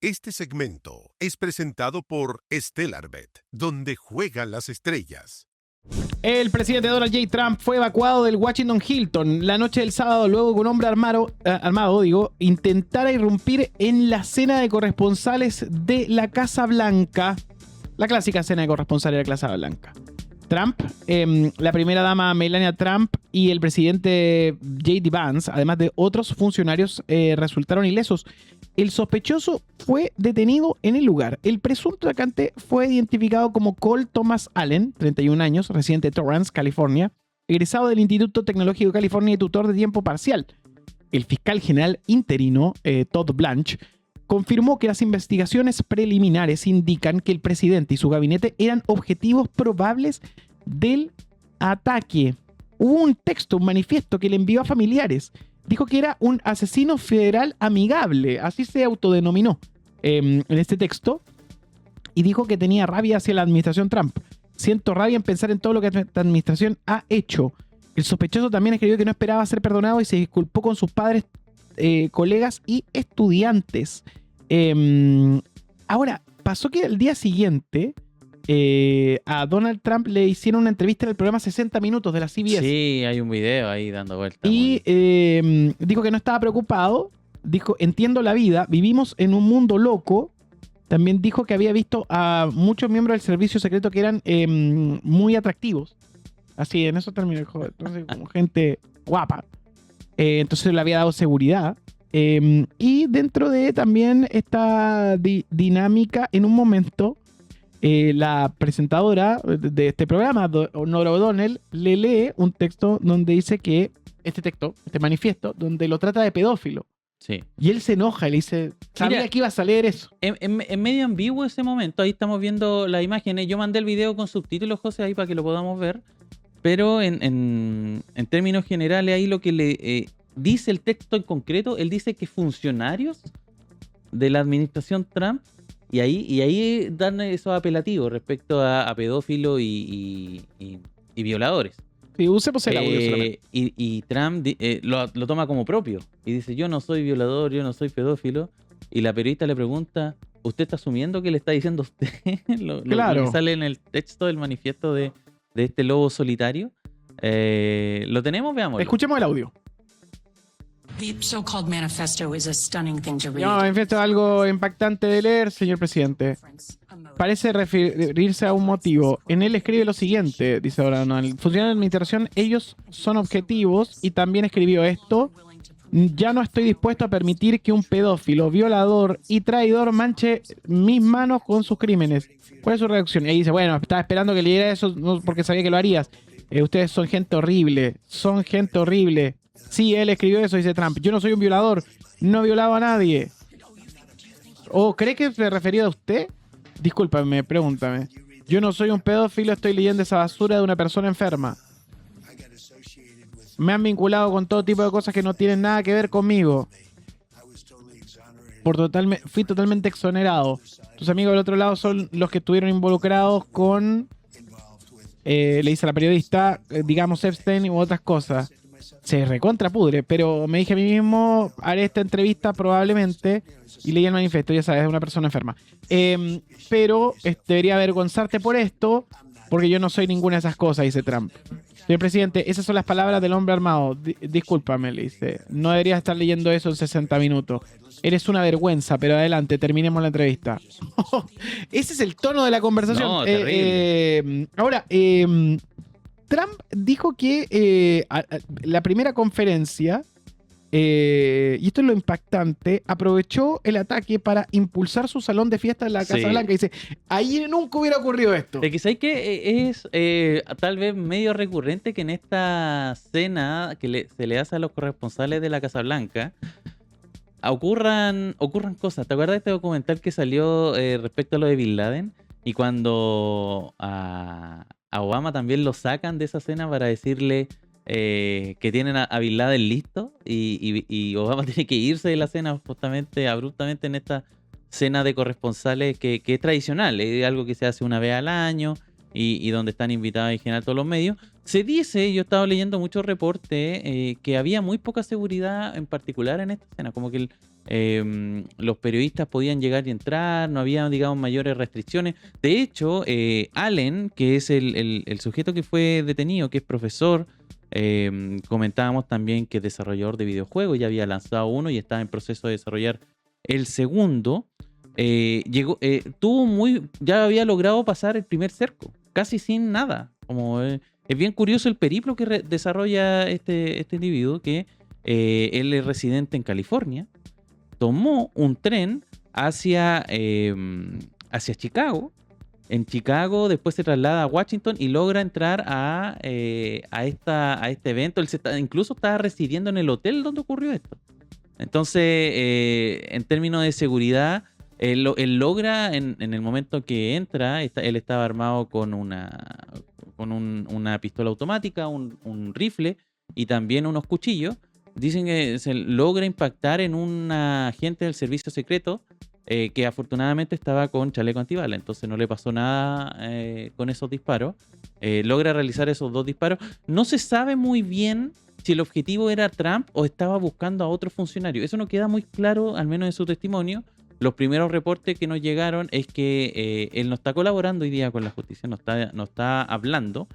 Este segmento es presentado por StellarBet, donde juegan las estrellas. El presidente Donald J. Trump fue evacuado del Washington Hilton la noche del sábado luego que un hombre armado intentara irrumpir en la cena de corresponsales de la Casa Blanca. La clásica cena de corresponsales de la Casa Blanca. Trump, la primera dama Melania Trump y el presidente J.D. Vance, además de otros funcionarios, resultaron ilesos. El sospechoso fue detenido en el lugar. El presunto atacante fue identificado como Cole Thomas Allen, 31 años, residente de Torrance, California, egresado del Instituto Tecnológico de California y tutor de tiempo parcial. El fiscal general interino, Todd Blanche, confirmó que las investigaciones preliminares indican que el presidente y su gabinete eran objetivos probables del ataque. Hubo un texto, un manifiesto que le envió a familiares. Dijo que era un asesino federal amigable, así se autodenominó en este texto, y dijo que tenía rabia hacia la administración Trump. Siento rabia en pensar en todo lo que esta administración ha hecho. El sospechoso también escribió que no esperaba ser perdonado y se disculpó con sus padres, colegas y estudiantes. Ahora, pasó que el día siguiente a Donald Trump le hicieron una entrevista en el programa 60 Minutos de la CBS. Sí, hay un video ahí dando vueltas. Y dijo que no estaba preocupado. Dijo, entiendo la vida, vivimos en un mundo loco. También dijo que había visto a muchos miembros del servicio secreto que eran muy atractivos. Así, en esos términos, entonces, como gente guapa. Entonces le había dado seguridad. Y dentro de también esta dinámica, en un momento, la presentadora de este programa, Nora O'Donnell, le lee un texto donde dice que, este manifiesto, donde lo trata de pedófilo. Sí. Y él se enoja y le dice, sabía que ibas a leer eso. En medio ambiguo ese momento, ahí estamos viendo las imágenes. Yo mandé el video con subtítulos, José, ahí para que lo podamos ver. Pero en términos generales, ahí lo que le dice el texto en concreto, él dice que funcionarios de la administración Trump, y ahí dan esos apelativos respecto a pedófilos y violadores. Sí, usemos el audio solamente. Y Trump lo toma como propio y dice, yo no soy violador, yo no soy pedófilo. Y la periodista le pregunta, ¿usted está asumiendo que le está diciendo a usted lo que sale en el texto del manifiesto de este lobo solitario? ¿Lo tenemos? Veámoslo. Escuchemos el audio. The so-called manifesto is a stunning thing to read. No, manifiesto es algo impactante de leer, señor presidente. Parece referirse a un motivo. En él escribe lo siguiente, dice ahora, no, el funcionario de administración, ellos son objetivos, y también escribió esto: ya no estoy dispuesto a permitir que un pedófilo, violador y traidor manche mis manos con sus crímenes. ¿Cuál es su reacción? Y dice, bueno, estaba esperando que leyera eso porque sabía que lo harías. Ustedes son gente horrible, son gente horrible. Sí, él escribió eso, dice Trump. Yo no soy un violador, no he violado a nadie. ¿O cree que se refería a usted? Discúlpame, pregúntame. Yo no soy un pedófilo, estoy leyendo esa basura de una persona enferma. Me han vinculado con todo tipo de cosas que no tienen nada que ver conmigo. Fui totalmente exonerado. Tus amigos del otro lado son los que estuvieron involucrados con... le dice a la periodista, digamos Epstein u otras cosas. Se recontrapudre, pero me dije a mí mismo, haré esta entrevista probablemente, y leí el manifiesto, ya sabes, de una persona enferma. Pero debería avergonzarte por esto, porque yo no soy ninguna de esas cosas, dice Trump. Señor presidente, esas son las palabras del hombre armado. Discúlpame, le dice. No deberías estar leyendo eso en 60 minutos. Eres una vergüenza, pero adelante, terminemos la entrevista. Ese es el tono de la conversación. No, terrible. Ahora, Trump dijo que la primera conferencia, y esto es lo impactante, aprovechó el ataque para impulsar su salón de fiesta en la Casa Blanca. Y dice, ahí nunca hubiera ocurrido esto. Es que ¿sabes qué? Es tal vez medio recurrente que en esta cena que se le hace a los corresponsales de la Casa Blanca ocurran cosas. ¿Te acuerdas de este documental que salió respecto a lo de Bin Laden? Y cuando a Obama también lo sacan de esa cena para decirle que tienen a Bin Laden listo, y Obama tiene que irse de la cena justamente, abruptamente, en esta cena de corresponsales que es tradicional, es algo que se hace una vez al año y donde están invitados en general todos los medios. Se dice, yo he estado leyendo muchos reportes, que había muy poca seguridad en particular en esta cena, como que los periodistas podían llegar y entrar, no había, digamos, mayores restricciones. De hecho, Allen, que es el sujeto que fue detenido, que es profesor, comentábamos también que es desarrollador de videojuegos, ya había lanzado uno y estaba en proceso de desarrollar el segundo. Ya había logrado pasar el primer cerco, casi sin nada. Es bien curioso el periplo que desarrolla este individuo, que él es residente en California. Tomó un tren hacia Chicago. En Chicago después se traslada a Washington y logra entrar a este evento. Él incluso estaba residiendo en el hotel donde ocurrió esto. Entonces, en términos de seguridad, él logra, en el momento que entra, él estaba armado con una pistola automática, un rifle y también unos cuchillos. Dicen que se logra impactar en un agente del servicio secreto que afortunadamente estaba con chaleco antibala, entonces no le pasó nada con esos disparos. Logra realizar esos 2 disparos. No se sabe muy bien si el objetivo era Trump o estaba buscando a otro funcionario. Eso no queda muy claro, al menos en su testimonio. Los primeros reportes que nos llegaron es que él no está colaborando hoy día con la justicia, no está hablando.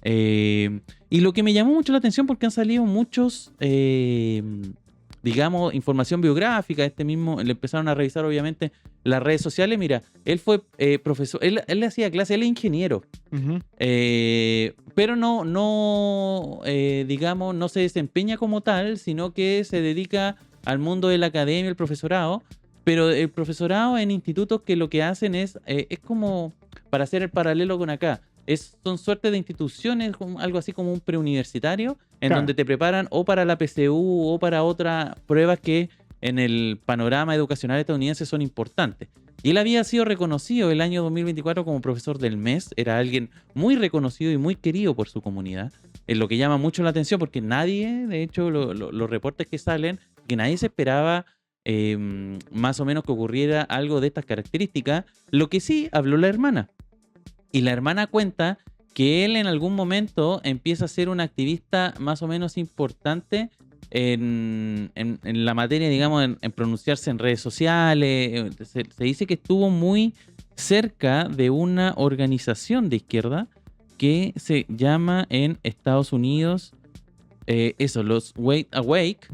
Y lo que me llamó mucho la atención, porque han salido muchos, digamos, información biográfica. Le empezaron a revisar obviamente las redes sociales. Mira, él fue profesor, él le hacía clase, él es ingeniero. Ujú. Pero digamos, no se desempeña como tal, sino que se dedica al mundo de la academia, el profesorado. Pero el profesorado en institutos que lo que hacen es como, para hacer el paralelo con acá, son suerte de instituciones, algo así como un preuniversitario, en Claro. donde te preparan o para la PSU o para otras pruebas que en el panorama educacional estadounidense son importantes. Y él había sido reconocido el año 2024 como profesor del mes. Era alguien muy reconocido y muy querido por su comunidad. Es lo que llama mucho la atención, porque nadie, de hecho, los reportes que salen, que nadie se esperaba más o menos que ocurriera algo de estas características. Lo que sí habló la hermana. Y la hermana cuenta que él en algún momento empieza a ser un activista más o menos importante en la materia, digamos, en pronunciarse en redes sociales. Se dice que estuvo muy cerca de una organización de izquierda que se llama en Estados Unidos, los Wide Awake,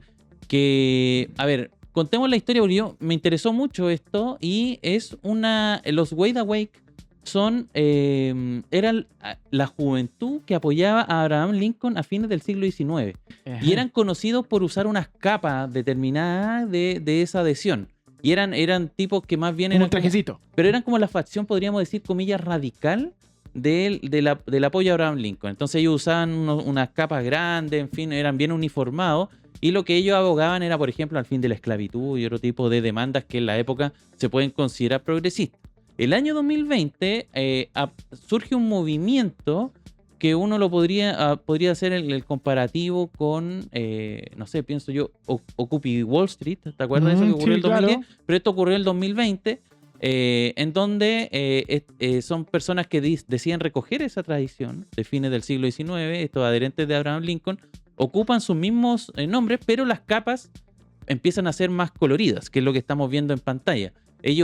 que, a ver, contemos la historia porque me interesó mucho esto, y los Wide Awake eran la juventud que apoyaba a Abraham Lincoln a fines del siglo XIX. Y eran conocidos por usar unas capas determinadas de esa adhesión. Y eran tipos que más bien Como eran un trajecito. pero eran como la facción, podríamos decir, comillas, radical del apoyo a Abraham Lincoln. Entonces ellos usaban unas capas grandes, en fin, eran bien uniformados. Y lo que ellos abogaban era, por ejemplo, al fin de la esclavitud y otro tipo de demandas que en la época se pueden considerar progresistas. El año 2020 surge un movimiento que uno lo podría hacer el comparativo con, no sé, pienso yo, Occupy Wall Street. ¿Te acuerdas de eso que ocurrió en el 2010? Claro. Pero esto ocurrió en el 2020, en donde son personas que deciden recoger esa tradición de fines del siglo XIX. Estos adherentes de Abraham Lincoln ocupan sus mismos nombres, pero las capas empiezan a ser más coloridas, que es lo que estamos viendo en pantalla.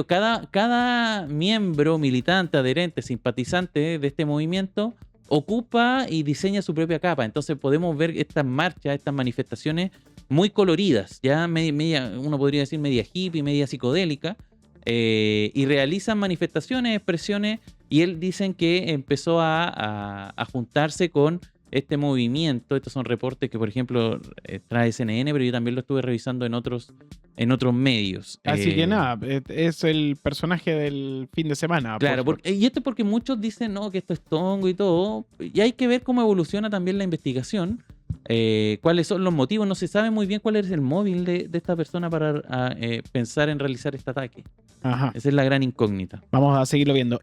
Cada miembro, militante, adherente, simpatizante de este movimiento ocupa y diseña su propia capa. Entonces podemos ver estas marchas, estas manifestaciones muy coloridas, ya uno podría decir media hippie, media psicodélica, y realizan manifestaciones, expresiones, y él dicen que empezó a juntarse con este movimiento. Estos son reportes que, por ejemplo, trae CNN, pero yo también lo estuve revisando en otros medios. Así que nada, es el personaje del fin de semana. Claro, y esto es porque muchos dicen que esto es tongo y todo, y hay que ver cómo evoluciona también la investigación, cuáles son los motivos. No se sabe muy bien cuál es el móvil de esta persona para pensar en realizar este ataque. Ajá. Esa es la gran incógnita. Vamos a seguirlo viendo.